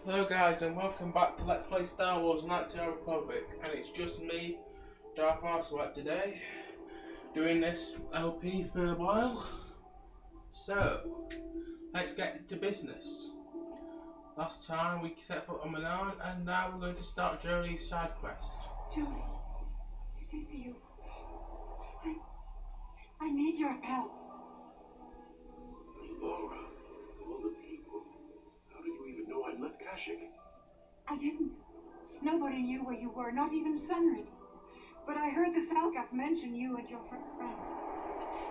Hello guys and welcome back to Let's Play Star Wars Knights of the Old Republic, and it's just me, Darth Master, today, doing this LP for a while. So, let's get to business. Last time we set foot on Manan, and now we're going to start Jolees' side quest. Jolie, it is you. I need your help. Laura, of all the people, how did you even know I'd left Kashyyyk? I didn't. Nobody knew where you were, not even Sunry. But I heard the Selkath mention you and your friends.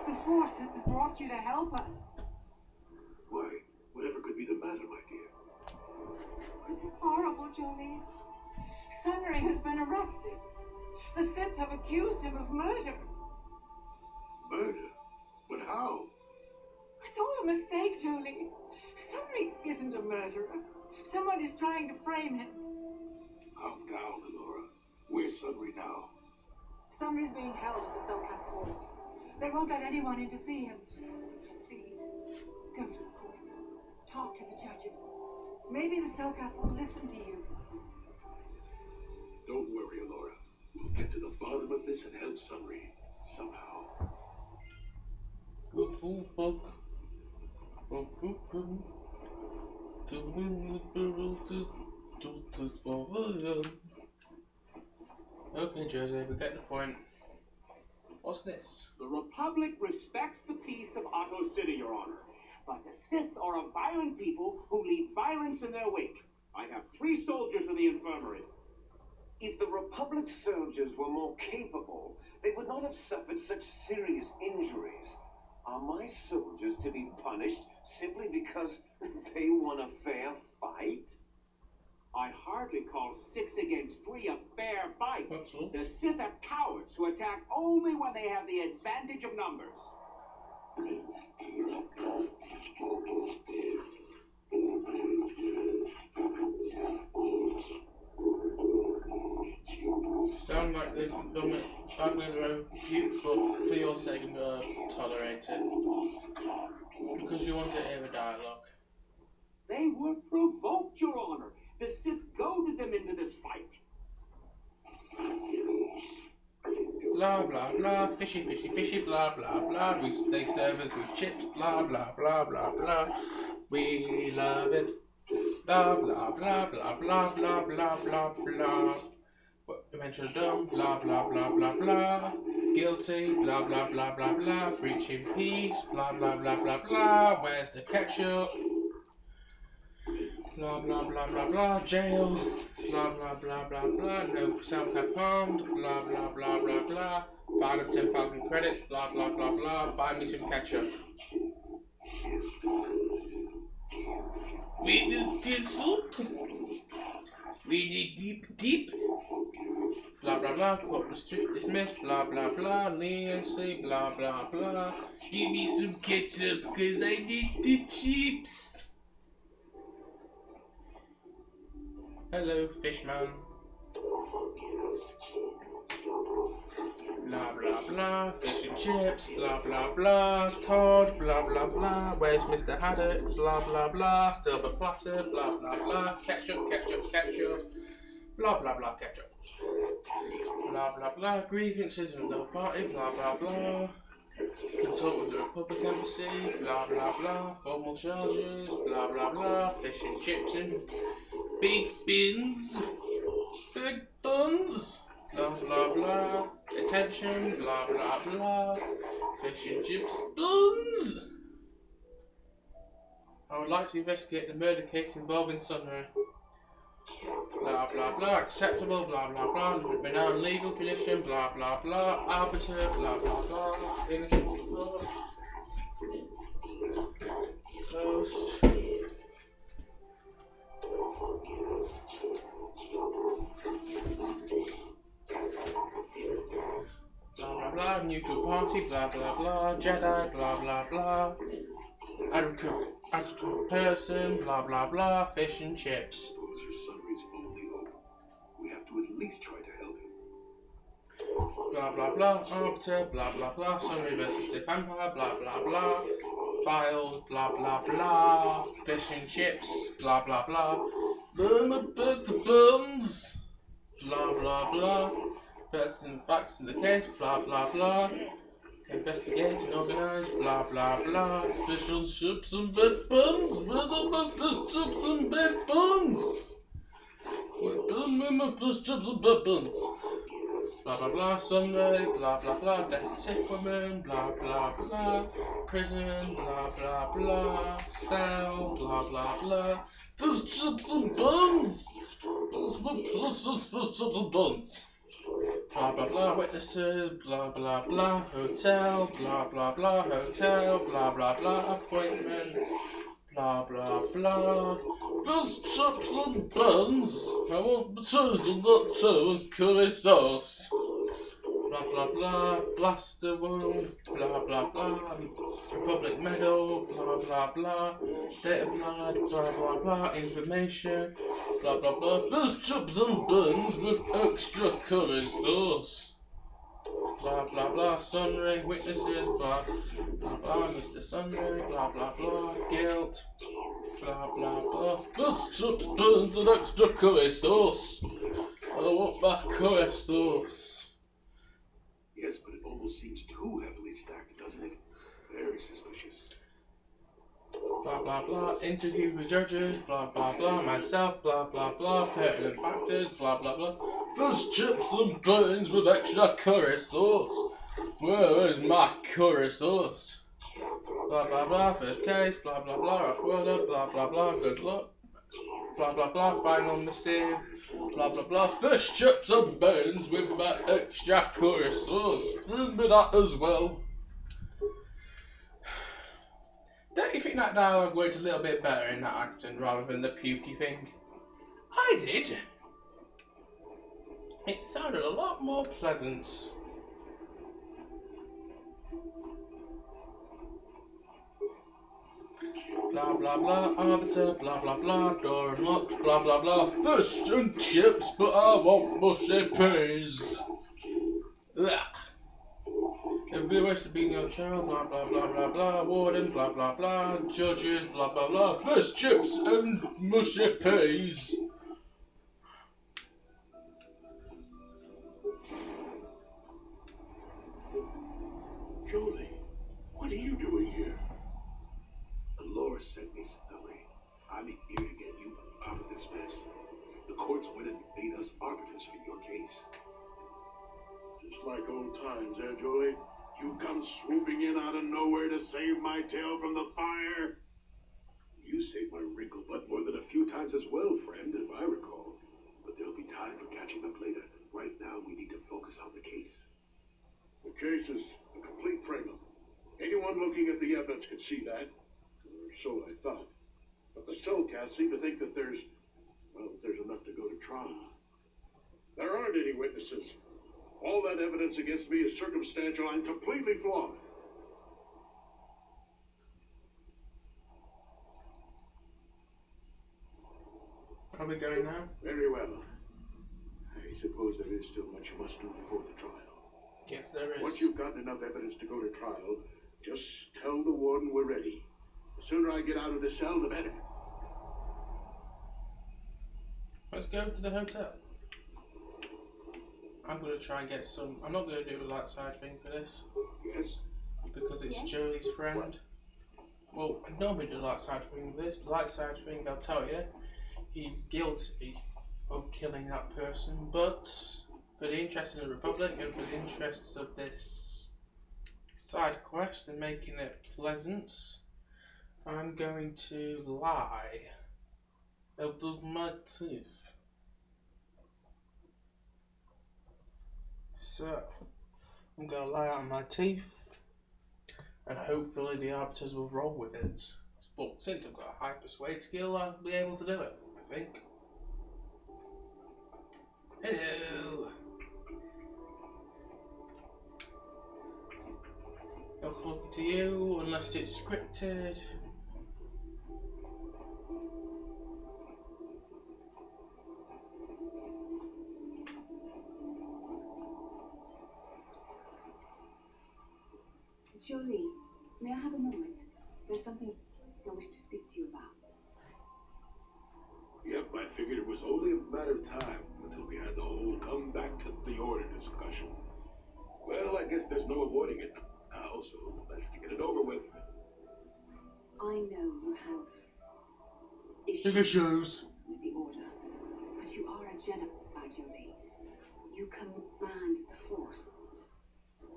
The Force has brought you to help us. Why, whatever could be the matter, my dear? It's horrible, Jolie. Sunry has been arrested. The Sith have accused him of murder. Murder? But how? It's all a mistake, Jolie. Sunry isn't a murderer. Someone is trying to frame him. Calm down, Laura. Where's Sunry now? Sunry's being held at the Selkath courts. They won't let anyone in to see him. Please, go to the courts. Talk to the judges. Maybe the Selkath will listen to you. Don't worry, Laura. We'll get to the bottom of this and help Sunry. Somehow. Good fool book. Okay, Jose, we get the point. What's this? The Republic respects the peace of Otto City, Your Honor. But the Sith are a violent people who leave violence in their wake. I have 3 soldiers in the infirmary. If the Republic soldiers were more capable, they would not have suffered such serious injuries. Are my soldiers to be punished simply because they won a fair fight? I hardly call 6 against 3 a fair fight. That's all. The Sith are cowards who attack only when they have the advantage of numbers. Sound like they're going badly in their own view, but for your sake I'm going to tolerate it. Because you want to hear a dialogue. They were provoked, Your Honor. The Sith goaded them into this fight. Blah blah blah, fishy fishy fishy, blah blah blah, they serve us with chips, blah blah blah blah blah, we love it, blah blah blah blah blah blah blah blah blah, eventually done, blah blah blah blah blah, guilty, blah blah blah blah blah, breaching peace, blah blah blah blah blah, where's the ketchup? Blah blah blah blah blah, jail, blah blah blah blah blah, no Selkath harmed, blah blah blah blah blah, fine of 10,000 credits, blah blah blah blah, buy me some ketchup. We need ketchup, we need deep, blah blah blah, court dismissed, blah blah blah, leniency, blah blah blah, give me some ketchup cause I need the chips. Hello, fishman. Blah blah blah, fish and chips, blah blah blah, Todd, blah blah blah, where's Mr. Haddock, blah blah blah, silver platter, blah blah blah, ketchup, ketchup, ketchup, blah blah blah, ketchup. Blah blah blah, grievances with the party, blah blah blah. Consult with the Republic Embassy, blah blah blah, formal charges, blah blah blah, fish and chips and big bins, big buns, blah blah blah, attention, blah blah blah, fish and chips buns. I would like to investigate the murder case involving Sunry. Blah blah blah, acceptable, blah blah blah, renowned legal tradition, blah blah blah, arbiter, blah blah blah, innocent support, post, blah blah blah, neutral party, blah blah blah, Jedi, blah blah blah, adequate person, blah blah blah, fish and chips. Those are Sunry's only hope. We have to at least try to help him. blah blah blah, arbiter, blah blah blah, summary versus Sith Empire, blah blah blah, files, blah blah blah, fish and chips, blah blah blah, buns, blah blah blah, facts in the case, blah blah blah, investigate and organise, blah blah blah, fish and chips and bed buns, fish chips and bed buns, fish chips and bed buns. Blah blah blah, Sunday, blah blah blah, dead sick woman, blah blah blah, prison, blah blah blah, style, blah blah blah, fish chips and buns, fish chips and buns, blah blah blah, witnesses, blah blah blah, hotel, blah blah blah, hotel, blah blah blah, appointment, blah blah blah, fish chips and buns, I want potatoes and not two and curry sauce. Blah blah blah, blaster wound, blah blah blah, Republic medal, blah blah blah, date of blood, blah blah blah, information, blah blah blah, fish chips and buns with extra curry sauce. Blah blah blah, Sunray, witnesses, blah blah blah, Mr. Sunray, blah blah blah, guilt, blah blah blah, fish chips, buns and extra curry sauce. I want my curry sauce. Yes, but it almost seems too heavily stacked, doesn't it? Very suspicious. Blah blah blah, interview with judges, blah blah blah, myself, blah blah blah, pertinent factors, blah blah blah, fish chips and buns with extra curry sauce. Where is my curry sauce? Blah blah blah, first case, blah blah blah, off order, blah blah blah, good luck. Blah blah blah, final missive, blah blah blah, fish chips and buns with my extra curry sauce. Bring me that as well. Don't you think that dialogue worked a little bit better in that accent rather than the pukey thing? I did. It sounded a lot more pleasant. Blah blah blah, arbiter, blah blah blah, door unlocked, blah blah blah, fish and chips, but I want mushy peas. Ugh. If we wish to be no child, blah blah blah blah blah, warden, blah blah blah, judges, blah blah blah, fish chips and mushy peas. Jolie, what are you doing here? Dolores sent me, Sully. I'm here to get you out of this mess. The courts went and made us arbiters for your case. Just like old times, Jolie? You come swooping in out of nowhere to save my tail from the fire? You saved my wrinkle butt more than a few times as well, friend, if I recall. But there'll be time for catching up later. Right now, we need to focus on the case. The case is a complete frame-up. Anyone looking at the evidence could see that. Or so I thought. But the cellcats seem to think that there's enough to go to trial. There aren't any witnesses. All that evidence against me is circumstantial and completely flawed. Are we going now? Very well. I suppose there is still much you must do before the trial. Yes, there is. Once you've gotten enough evidence to go to trial, just tell the warden we're ready. The sooner I get out of this cell, the better. Let's go to the hotel. I'm going to try and get some... I'm not going to do a light side thing for this. Yes? Because it's Jolie's friend. Well, I normally do a light side thing with this. The light side thing, I'll tell you, he's guilty of killing that person, but for the interest of the Republic and for the interests of this side quest and making it pleasant, I'm going to lie out of my teeth. So, I'm going to lie out of my teeth, and hopefully the arbiters will roll with it. But since I've got a high persuade skill, I'll be able to do it, I think. Hello! No talking to you unless it's scripted. Jolie, may I have a moment? There's something I wish to speak to you about. Yep, I figured it was only a matter of time until we had the whole come back to the order discussion. Well, I guess there's no avoiding it now, so let's get it over with. I know you have Issues. with the order, but you are a Jedi, Jolie. You command the Force.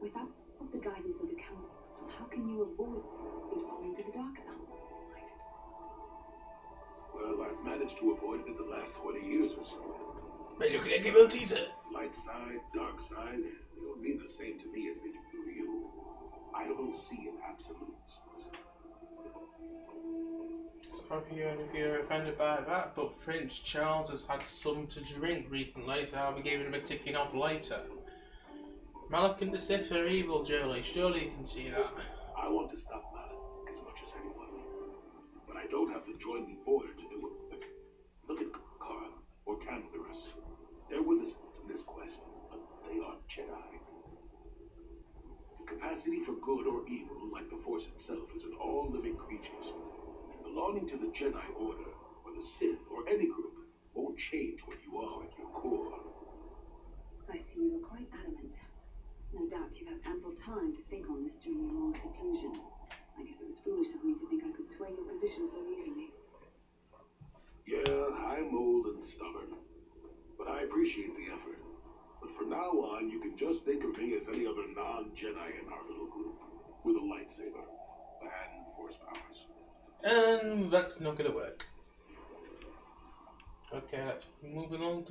Without the guidance of the Council, how can you avoid falling to the dark side? Well, I've managed to avoid it the last 20 years or so. But look at that little teaser. Light side, dark side, they don't mean the same to me as they do to you. I don't see an absolute. Sorry if you're offended by that, but Prince Charles has had some to drink recently, so I'll be giving him a ticking off later. Malak and the Sith are evil, Jolie. Surely you can see that. I want to stop Malak as much as anyone. But I don't have to join the order to do it. Look at Karth or Candlerus. They're with us in this quest, but they are Jedi. The capacity for good or evil, like the Force itself, is in all living creatures. Belonging to the Jedi Order, or the Sith, or any group, won't change what you are at your core. I see you were quite adamant. No doubt you have ample time to think on this during your long seclusion. I guess it was foolish of me to think I could sway your position so easily. Yeah, I'm old and stubborn, but I appreciate the effort. But from now on, you can just think of me as any other non-Jedi in our little group, with a lightsaber and Force powers. And that's not gonna work. Okay, let's moving on.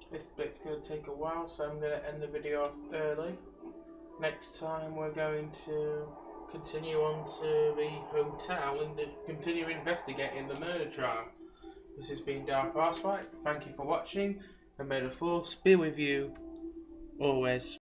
This bit's going to take a while, so I'm going to end the video off early. Next time we're going to continue on to the hotel and continue investigating the murder trial. This has been Darth Arswipe. Thank you for watching, and may the Force be with you always.